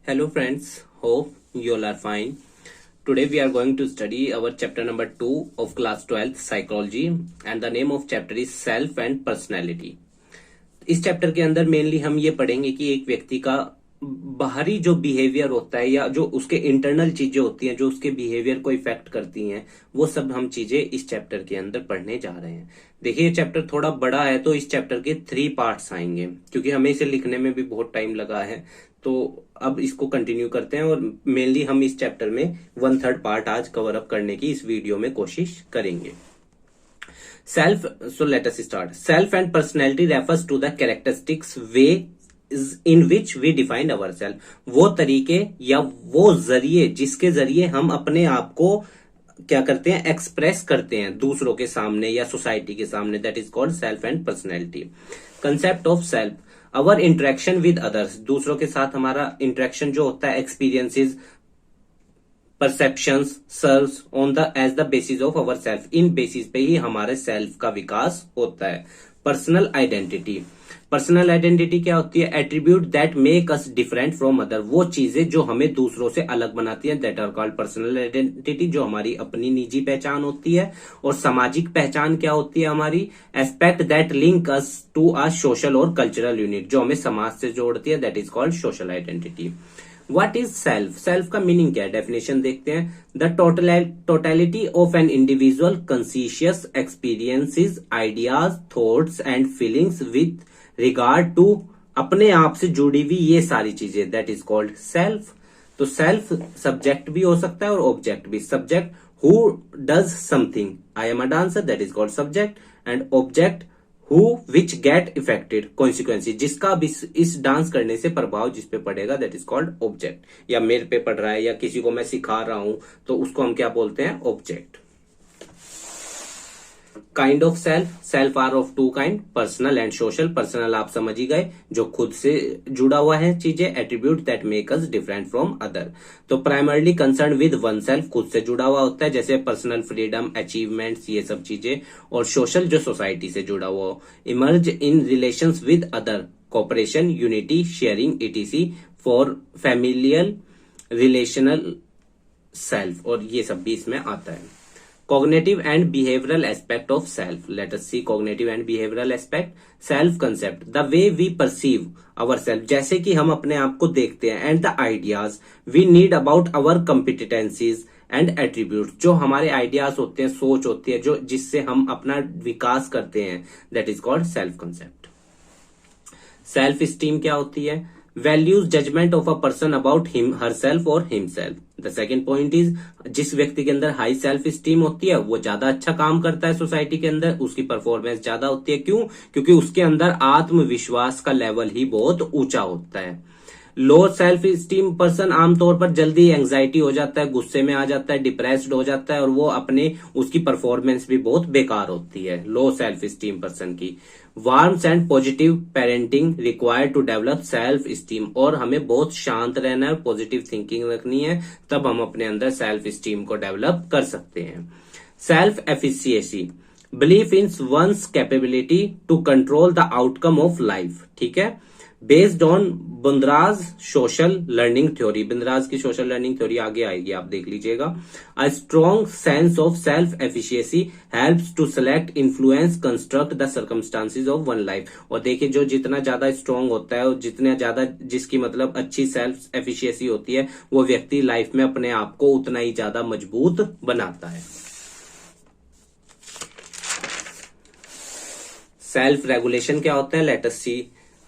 Hello friends, hope you all are fine. Today we are going to study our chapter number 2 of class 12th psychology and the name of chapter is self and personality. इस chapter के अंदर mainly हम ये पढ़ेंगे कि एक व्यक्ति का बाहरी जो बिहेवियर होता है या जो उसके इंटरनल चीजें होती हैं जो उसके बिहेवियर को इफेक्ट करती हैं वो सब हम चीजें इस चैप्टर के अंदर पढ़ने जा रहे हैं। देखिए ये चैप्टर थोड़ा बड़ा है तो इस चैप्टर के 3 पार्ट्स आएंगे क्योंकि हमें इसे लिखने में भी बहुत टाइम लगा है। तो अब इसको कंटिन्यू करते हैं और मेनली हम इस चैप्टर में 1/3 पार्ट आज कवर अप करने की इस वीडियो में कोशिश करेंगे। Self, so let us start. Self and personality refers to the characteristics way in which we define ourselves. वो तरीके या वो जरिए जिसके जरिए हम अपने आप को क्या करते हैं, एक्सप्रेस करते हैं दूसरों के सामने या सोसाइटी के सामने। That is called self and personality. Concept of self, our interaction with others, दूसरों के साथ हमारा इंटरेक्शन जो होता है, experiences, perceptions serves on the as the basis of our self, इन बेसिस पे ही हमारे सेल्फ का विकास होता है। पर्सनल आइडेंटिटी, पर्सनल आइडेंटिटी क्या होती है, attribute that make us different from other, वो चीजें जो हमें दूसरों से अलग बनाती हैं, that are called personal identity, जो हमारी अपनी निजी पहचान होती है। और सामाजिक पहचान क्या होती है हमारी, aspect that link us to a social और कल्चरल यूनिट, जो हमें समाज से जोड़ती है, that is called social identity. What is self? Self का मीनिंग क्या है, डेफिनेशन देखते हैं। The totality of an individual conscious experiences, ideas, thoughts and feelings with regard to, अपने आप से जुड़ी हुई ये सारी चीजें, दैट इज कॉल्ड सेल्फ। तो सेल्फ सब्जेक्ट भी हो सकता है और ऑब्जेक्ट भी। Subject who does something, I am a dancer, that is called subject. And object who which get affected consequently, जिसका भी इस डांस करने से प्रभाव जिस पे पड़ेगा, दैट इज कॉल्ड ऑब्जेक्ट। या मेरे पे पड़ रहा है या किसी को मैं सिखा रहा हूं तो उसको हम क्या बोलते हैं, object. Kind of self, self are of 2 kind, personal and social. Personal आप समझ ही गए, जो खुद से जुड़ा हुआ है चीजें, attribute that make us different from other. तो primarily concern with one self, खुद से जुड़ा हुआ होता है, जैसे पर्सनल फ्रीडम, अचीवमेंट्स, ये सब चीजें। और सोशल जो सोसाइटी से जुड़ा हुआ हो। Emerge in relations with other, cooperation, unity, sharing, etc.. For familial, relational self, और ये सब भी इसमें आता है। Cognitive and behavioral aspect of self. Let us see cognitive and behavioral aspect. Self concept, the way we perceive ourselves, जैसे कि हम अपने आप को देखते हैं, and the ideas we need about our competencies and attributes, जो हमारे आइडियाज होते हैं, सोच होती है, जो जिससे हम अपना विकास करते हैं, that is called self concept. Self esteem क्या होती है, values judgement of a person about him, herself और himself. The second point is, जिस व्यक्ति के अंदर हाई सेल्फ स्टीम होती है वो ज्यादा अच्छा काम करता है सोसाइटी के अंदर, उसकी परफॉर्मेंस ज्यादा होती है। क्यों? क्योंकि उसके अंदर आत्मविश्वास का लेवल ही बहुत ऊंचा होता है। लो सेल्फ स्टीम पर्सन आमतौर पर जल्दी एंजाइटी हो जाता है, गुस्से में आ जाता है, डिप्रेस्ड हो जाता है और वो अपने उसकी परफॉर्मेंस भी बहुत बेकार होती है लो सेल्फ स्टीम पर्सन की। Warmth and positive parenting required to develop self esteem, और हमें बहुत शांत रहना है, पॉजिटिव थिंकिंग रखनी है, तब हम अपने अंदर सेल्फ स्टीम को डेवलप कर सकते हैं। Self efficiency, belief in one's capability to control the outcome of life, ठीक है। Based on Bandura's social learning theory, Bandura's की सोशल लर्निंग थ्योरी आगे आएगी, आप देख लीजिएगा। A strong sense of self efficiency helps to select, influence, construct the circumstances of one life. और देखिए जो जितना ज्यादा स्ट्रॉन्ग होता है और जितना ज्यादा जिसकी मतलब अच्छी सेल्फ एफिशिएंसी होती है, वो व्यक्ति लाइफ में अपने आप को उतना ही ज्यादा मजबूत बनाता है। सेल्फ रेगुलेशन क्या होता है, let us see.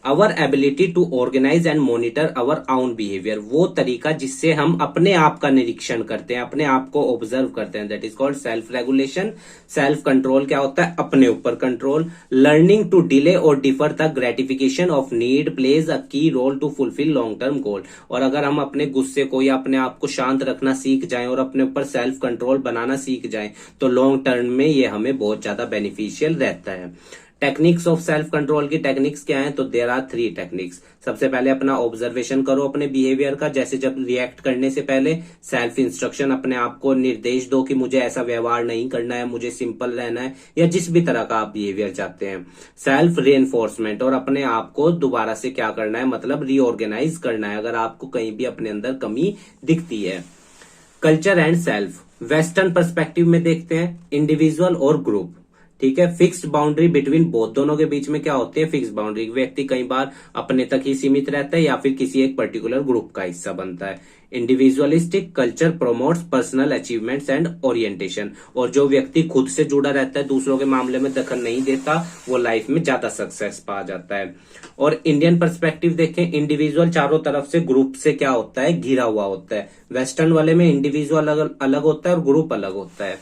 Our ability to organise and monitor our own behaviour, वो तरीका जिससे हम अपने आप का निरीक्षण करते हैं, अपने आप को ऑब्जर्व करते हैं, that is called self regulation. Self control क्या होता है, अपने ऊपर कंट्रोल। लर्निंग टू डिले और defer the gratification of need plays a key role to fulfil long term goal. और अगर हम अपने गुस्से को या अपने आप को शांत रखना सीख जाएं और अपने ऊपर सेल्फ कंट्रोल बनाना सीख जाएं तो लॉन्ग टर्म में ये हमें बहुत ज्यादा बेनिफिशियल रहता है। टेक्निक्स ऑफ सेल्फ कंट्रोल की टेक्निक्स क्या है? तो देयर आर 3 टेक्निक्स। सबसे पहले अपना ऑब्जर्वेशन करो अपने बिहेवियर का, जैसे जब रिएक्ट करने से पहले सेल्फ इंस्ट्रक्शन, अपने आप को निर्देश दो कि मुझे ऐसा व्यवहार नहीं करना है, मुझे सिंपल रहना है, या जिस भी तरह का आप बिहेवियर चाहते हैं। सेल्फ रीइंफोर्समेंट, और अपने आप को दोबारा से क्या करना है, मतलब रीऑर्गेनाइज करना है अगर आपको कहीं भी अपने अंदर कमी दिखती है। Culture and self, western perspective में देखते हैं इंडिविजुअल और ग्रुप, ठीक है। फिक्स्ड बाउंड्री बिटवीन बोथ, दोनों के बीच में क्या होती है? Fixed boundary. व्यक्ति कई बार अपने तक ही सीमित रहता है या फिर किसी एक पर्टिकुलर ग्रुप का हिस्सा बनता है। Individualistic culture promotes personal achievements and orientation, और जो व्यक्ति खुद से जुड़ा रहता है, दूसरों के मामले में दखल नहीं देता, वो लाइफ में ज्यादा सक्सेस पा जाता है। और इंडियन पर्सपेक्टिव देखें, इंडिविजुअल चारों तरफ से ग्रुप से क्या होता है? घिरा हुआ होता है। वेस्टर्न वाले में इंडिविजुअल अलग होता है और ग्रुप अलग होता है।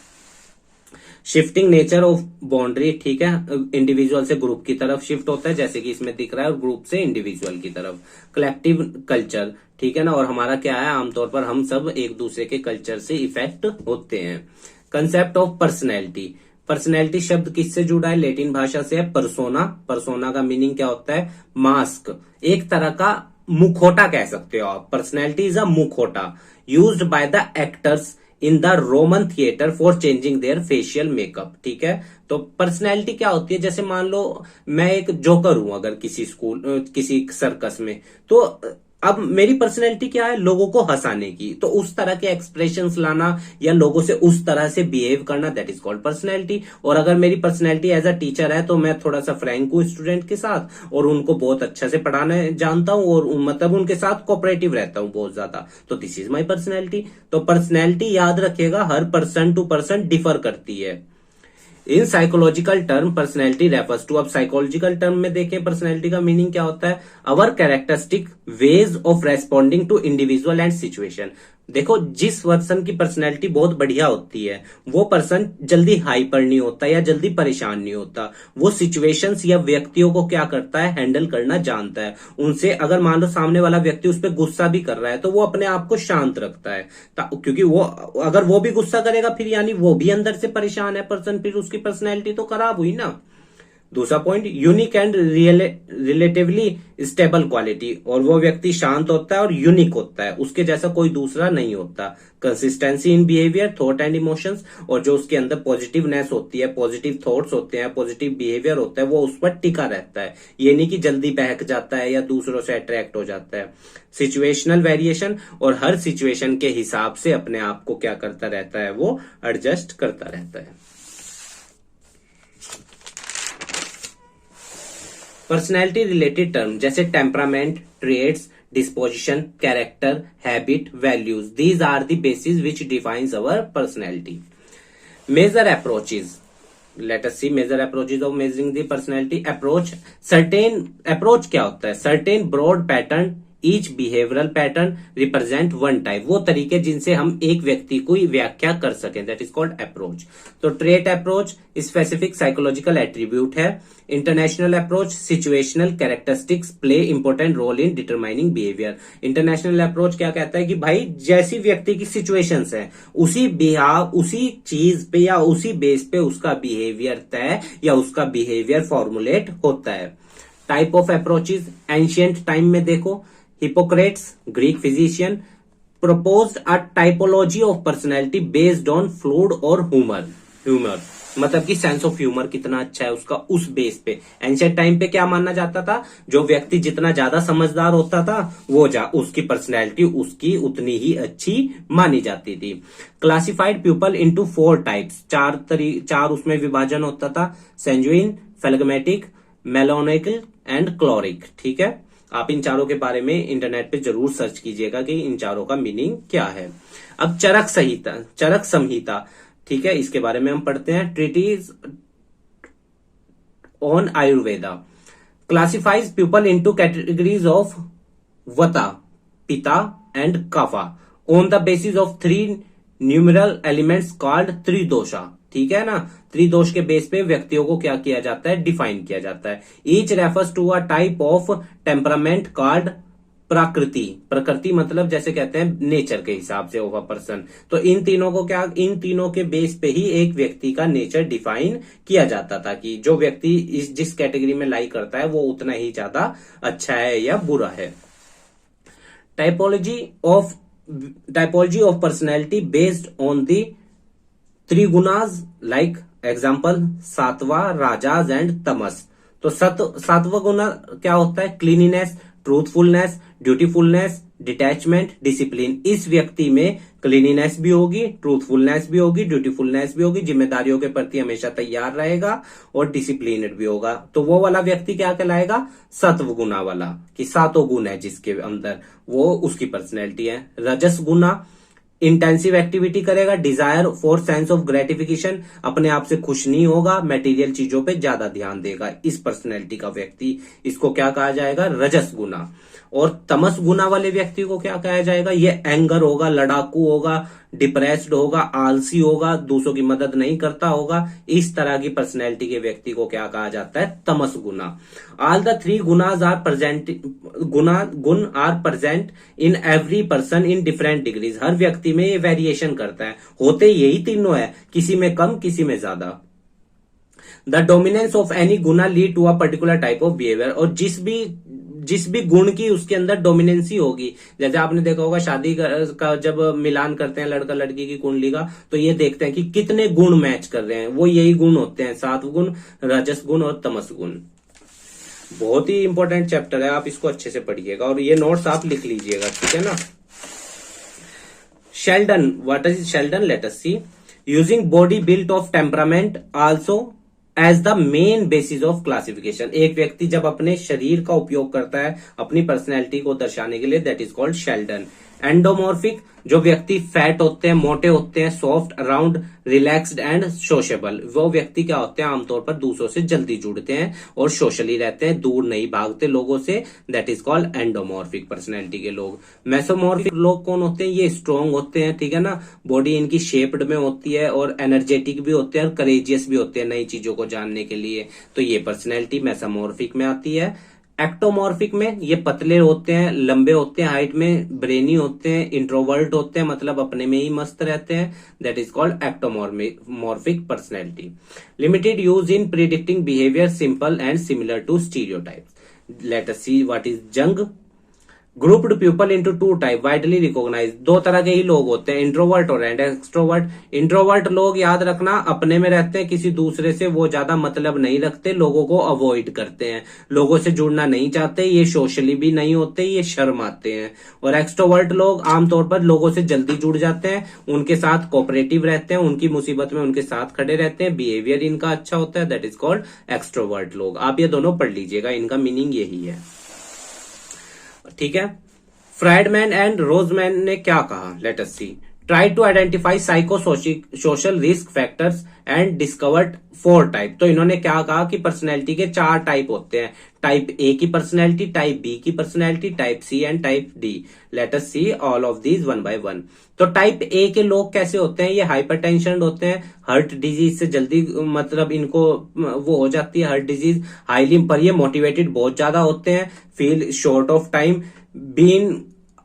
शिफ्टिंग नेचर ऑफ बाउंड्री, ठीक है, इंडिविजुअल से ग्रुप की तरफ शिफ्ट होता है जैसे कि इसमें दिख रहा है, और ग्रुप से इंडिविजुअल की तरफ। कलेक्टिव कल्चर, ठीक है ना, और हमारा क्या है, आमतौर पर हम सब एक दूसरे के कल्चर से इफेक्ट होते हैं। कंसेप्ट ऑफ पर्सनैलिटी, पर्सनैलिटी शब्द किससे जुड़ा है? लैटिन भाषा से है पर्सोना। पर्सोना का मीनिंग क्या होता है? मास्क, एक तरह का मुखौटा कह सकते हो आप। पर्सनैलिटी इज अ मुखौटा used by the actors in the Roman theatre for changing their facial makeup, ठीक है। तो पर्सनैलिटी क्या होती है? जैसे मान लो मैं एक जोकर हूं अगर किसी सर्कस में, तो अब मेरी पर्सनैलिटी क्या है? लोगों को हंसाने की। तो उस तरह के एक्सप्रेशंस लाना या लोगों से उस तरह से बिहेव करना, दैट इज कॉल्ड पर्सनैलिटी। और अगर मेरी पर्सनैलिटी एज अ टीचर है तो मैं थोड़ा सा फ्रैंक हूं स्टूडेंट के साथ और उनको बहुत अच्छा से पढ़ाना जानता हूं और मतलब उनके साथ कोऑपरेटिव रहता हूं बहुत ज्यादा, तो दिस इज माई पर्सनैलिटी। तो पर्सनैलिटी याद रखिएगा हर पर्सन टू पर्सन डिफर करती है। In psychological term personality refers to, अब साइकोलॉजिकल टर्म में देखें पर्सनैलिटी का मीनिंग क्या होता है? Our characteristic ways of responding to individual and situation. देखो, जिस पर्सन की पर्सनैलिटी बहुत बढ़िया होती है वो पर्सन जल्दी हाइपर नहीं होता या जल्दी परेशान नहीं होता। वो सिचुएशंस या व्यक्तियों को क्या करता है? हैंडल करना जानता है। उनसे अगर मान लो सामने वाला व्यक्ति उस पर गुस्सा भी कर रहा है तो वो अपने आप को शांत रखता है, क्योंकि वो अगर वो भी गुस्सा करेगा फिर यानी वो भी अंदर से परेशान है पर्सन, फिर उसकी पर्सनैलिटी तो खराब हुई ना। दूसरा point, unique and relatively stable quality, और वो व्यक्ति शांत होता है और यूनिक होता है, उसके जैसा कोई दूसरा नहीं होता। Consistency in behaviour, thought and emotions, और जो उसके अंदर पॉजिटिवनेस होती है, पॉजिटिव थॉट्स होते हैं, पॉजिटिव बिहेवियर होता है, वो उस पर टिका रहता है। ये नहीं कि जल्दी बहक जाता है या दूसरों से अट्रैक्ट हो जाता है। सिचुएशनल वेरिएशन, और हर सिचुएशन के हिसाब से अपने आप को क्या करता रहता है? वो एडजस्ट करता रहता है। पर्सनैलिटी रिलेटेड टर्म जैसे temperament, traits, disposition, character, habit, values, these are the basis which defines our personality. Major approaches, let us see major approaches of measuring the personality. Approach क्या होता है? Certain broad pattern, each behavioural pattern represent one type, वो तरीके जिनसे हम एक व्यक्ति को व्याख्या कर सकें, दैट इज कॉल्ड अप्रोच। तो trait approach specific psychological attribute है। International approach, situational characteristics play important role in determining behaviour. International approach क्या कहता है कि भाई जैसी व्यक्ति की सिचुएशंस है उसी चीज पे या उसी बेस पे उसका बिहेवियर तय या उसका बिहेवियर फॉर्मुलेट होता है। Type of approaches, ancient time में देखो, Hippocrates, Greek physician, proposed a typology of personality based on fluid और ह्यूमर, मतलब कि सेंस ऑफ ह्यूमर कितना अच्छा है उसका, उस बेस पे। एंशिएंट टाइम पे क्या मानना जाता था? जो व्यक्ति जितना ज्यादा समझदार होता था उसकी पर्सनैलिटी उसकी उतनी ही अच्छी मानी जाती थी। क्लासिफाइड पीपल इनटू 4 टाइप्स, चार उसमें विभाजन होता था, सेंजुइन, फेलेग्मेटिक, मेलोनिकल एंड क्लोरिक, ठीक है। आप इन चारों के बारे में इंटरनेट पे जरूर सर्च कीजिएगा कि इन चारों का मीनिंग क्या है। अब चरक संहिता, ठीक है, इसके बारे में हम पढ़ते हैं। Treatise on Ayurveda classifies people into categories of vata, pitta and kapha on the basis of 3 numeral elements called tridosha, ठीक है ना। त्रिदोष के बेस पे व्यक्तियों को क्या किया जाता है? डिफाइन किया जाता है। Each refers to a type of temperament called prakriti, प्रकृति मतलब जैसे कहते हैं नेचर के हिसाब से ऑफ अ पर्सन। तो इन तीनों को क्या, इन तीनों के बेस पे ही एक व्यक्ति का नेचर डिफाइन किया जाता था कि जो व्यक्ति जिस कैटेगरी में लाई करता है वो उतना ही ज्यादा अच्छा है या बुरा है। Typology of personality based on the trigunas, like example sattva, rajas and tamas. तो सात्वा गुना क्या होता है? Cleanliness, truthfulness, dutifulness, detachment, discipline. इस व्यक्ति में क्लीनिनेस भी होगी, ट्रूथफुलनेस भी होगी, ड्यूटीफुलनेस भी होगी, जिम्मेदारियों के प्रति हमेशा तैयार रहेगा और डिसिप्लिनेड भी होगा। तो वो वाला व्यक्ति क्या कहलाएगा? सत्व गुना वाला, कि सातों गुण है जिसके अंदर, वो उसकी पर्सनैलिटी है। रजस गुना इंटेंसिव एक्टिविटी करेगा, desire for sense of gratification, अपने आप से खुश नहीं होगा, मटेरियल चीजों पे ज्यादा ध्यान देगा, इस पर्सनैलिटी का व्यक्ति, इसको क्या कहा जाएगा? रजस गुना। और तमस गुना वाले व्यक्ति को क्या कहा जाएगा? ये एंगर होगा, लड़ाकू होगा, डिप्रेस्ड होगा, आलसी होगा, दूसरों की मदद नहीं करता होगा। इस तरह की पर्सनैलिटी के व्यक्ति को क्या कहा जाता है? Tamas guna. All the three gunas are present, guna are present in every person in different degrees. हर व्यक्ति में ये वेरिएशन करता है, होते यही तीनों है, किसी में कम किसी में ज्यादा। The dominance of any guna lead to a particular type of behaviour. और जिस भी गुण की उसके अंदर डोमिनेंसी होगी, जैसे आपने देखा होगा शादी का जब मिलान करते हैं लड़का लड़की की कुंडली का, तो ये देखते हैं कि कितने गुण मैच कर रहे हैं, वो यही गुण होते हैं, सात्व गुण, रजस गुण और तमस गुण। बहुत ही इंपॉर्टेंट चैप्टर है, आप इसको अच्छे से पढ़िएगा और ये नोट्स आप लिख लीजिएगा, ठीक है ना। Sheldon, what is Sheldon? Let us see. Using body built of temperament also as the main basis of classification. एक व्यक्ति जब अपने शरीर का उपयोग करता है अपनी पर्सनैलिटी को दर्शाने के लिए, that is called Sheldon. Endomorphic, जो व्यक्ति फैट होते हैं, मोटे होते हैं, soft, round, relaxed and sociable, वो व्यक्ति क्या होते हैं? आमतौर पर दूसरों से जल्दी जुड़ते हैं और सोशली रहते हैं, दूर नहीं भागते लोगों से, that is called endomorphic personality के लोग। मेसोमॉर्फिक लोग कौन होते हैं? ये स्ट्रॉन्ग होते हैं, ठीक है ना, बॉडी इनकी शेप्ड में होती है और एनर्जेटिक भी होते हैं और करेजियस भी होते हैं नई चीजों को जानने के लिए। तो ये पर्सनैलिटी मेसोमॉर्फिक में आती है। एक्टोमॉर्फिक में ये पतले होते हैं, लंबे होते हैं हाइट में, ब्रेनी होते हैं, इंट्रोवर्ट होते हैं, मतलब अपने में ही मस्त रहते हैं, दैट इज कॉल्ड ectomorphic personality. Limited use in predicting behaviour, simple and similar to stereotypes. Let us see what is Jung. Grouped people into two type widely recognise. दो तरह के ही लोग होते हैं, इंट्रोवर्ट और एक्सट्रोवर्ट। इंट्रोवर्ट लोग याद रखना अपने में रहते हैं, किसी दूसरे से वो ज्यादा मतलब नहीं रखते, लोगों को अवॉइड करते हैं, लोगों से जुड़ना नहीं चाहते, ये सोशली भी नहीं होते, ये शर्माते हैं। और एक्सट्रोवर्ट लोग आमतौर पर लोगों से जल्दी जुड़ जाते हैं, उनके साथ कोऑपरेटिव रहते हैं, उनकी मुसीबत में उनके साथ खड़े रहते हैं, बिहेवियर इनका अच्छा होता है, दैट इज कॉल्ड एक्सट्रोवर्ट लोग। आप ये दोनों पढ़ लीजिएगा, इनका मीनिंग यही है, ठीक है। फ्राइडमैन एंड रोजमैन ने क्या कहा? Let us see. Try to identify psycho social risk factors and discovered 4 type. तो इन्होंने क्या कहा कि पर्सनैलिटी के 4 टाइप होते हैं, टाइप ए की पर्सनैलिटी, टाइप बी की personality, type C and type D. Let us see all of these one by one. तो टाइप ए के लोग कैसे होते हैं? ये हाइपरटेंशन होते हैं, हार्ट डिजीज से जल्दी मतलब इनको वो हो जाती है हार्ट डिजीज, हाईली, पर ये मोटिवेटेड बहुत ज्यादा होते हैं, feel short of time, been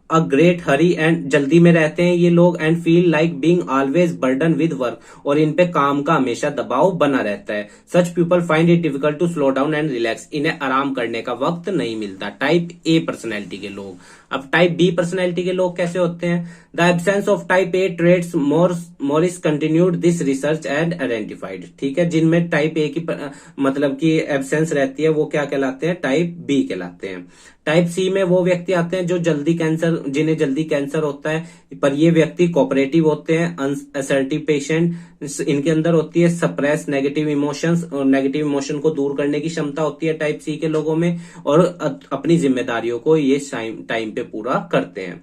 a great hurry and जल्दी में रहते हैं ये लोग, and feel like being always burden with work, और इन पे काम का हमेशा दबाव बना रहता है। Such people find it difficult to slow down and relax. इन्हें आराम करने का वक्त नहीं मिलता, टाइप ए पर्सनैलिटी के लोग। अब टाइप बी पर्सनैलिटी के लोग कैसे होते हैं? The absence of type A traits Morris continued this research and identified. ठीक है, जिनमें टाइप ए की मतलब की एब्सेंस रहती है वो क्या कहलाते हैं? टाइप बी कहलाते हैं। टाइप सी में वो व्यक्ति आते हैं जो जिन्हें जल्दी कैंसर होता है, पर ये व्यक्ति कोऑपरेटिव होते हैं, असर्टिव पेशेंट, इनके अंदर होती है सप्रेस नेगेटिव इमोशंस, और नेगेटिव इमोशन को दूर करने की क्षमता होती है टाइप सी के लोगों में, और अपनी जिम्मेदारियों को ये टाइम पे पूरा करते हैं।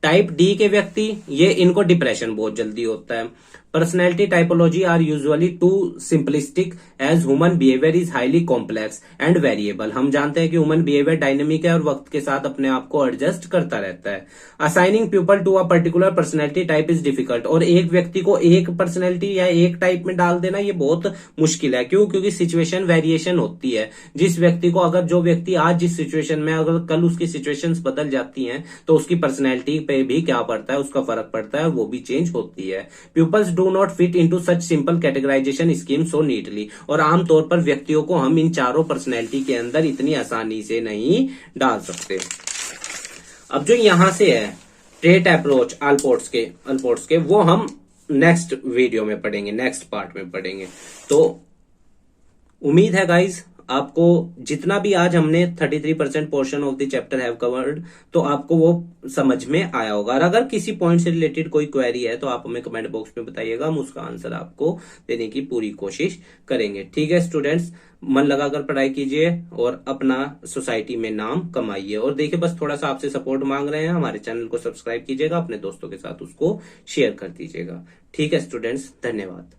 टाइप डी के व्यक्ति, ये इनको डिप्रेशन बहुत जल्दी होता है, Personality typology are usually too simplistic as human behavior is highly complex and variable. हम जानते हैं कि ह्यूमन बिहेवियर डायनेमिक है और वक्त के साथ अपने आप को एडजस्ट करता रहता है. Assigning people to a particular personality type is difficult. और एक व्यक्ति को एक पर्सनैलिटी या एक टाइप में डाल देना ये बहुत मुश्किल है. क्यों? क्योंकि सिचुएशन वेरिएशन होती है. जिस व्यक्ति को, अगर जो व्यक्ति आज जिस सिचुएशन में, अगर कल उसकी सिचुएशंस बदल जाती हैं तो उसकी पर्सनैलिटी पे भी क्या पड़ता है, उसका फर्क पड़ता है, वो भी चेंज होती है. Peoples do not fit into such simple categorisation scheme so neatly. और आमतौर पर व्यक्तियों को हम इन चारों पर्सनैलिटी के अंदर इतनी आसानी से नहीं डाल सकते. अब जो यहां से है ट्रेट अप्रोच अल्पोर्ट्स के वो हम नेक्स्ट वीडियो में पढ़ेंगे, नेक्स्ट पार्ट में पढ़ेंगे. तो उम्मीद है गाइज आपको जितना भी आज हमने 33% portion of the chapter have covered, तो आपको वो समझ में आया होगा. और अगर किसी पॉइंट से रिलेटेड कोई क्वेरी है तो आप हमें कमेंट बॉक्स में बताइएगा, हम उसका आंसर आपको देने की पूरी कोशिश करेंगे. ठीक है स्टूडेंट्स, मन लगाकर पढ़ाई कीजिए और अपना सोसाइटी में नाम कमाइए. और देखिए बस थोड़ा सा आपसे सपोर्ट मांग रहे हैं, हमारे चैनल को सब्सक्राइब कीजिएगा, अपने दोस्तों के साथ उसको शेयर कर दीजिएगा. ठीक है स्टूडेंट्स, धन्यवाद.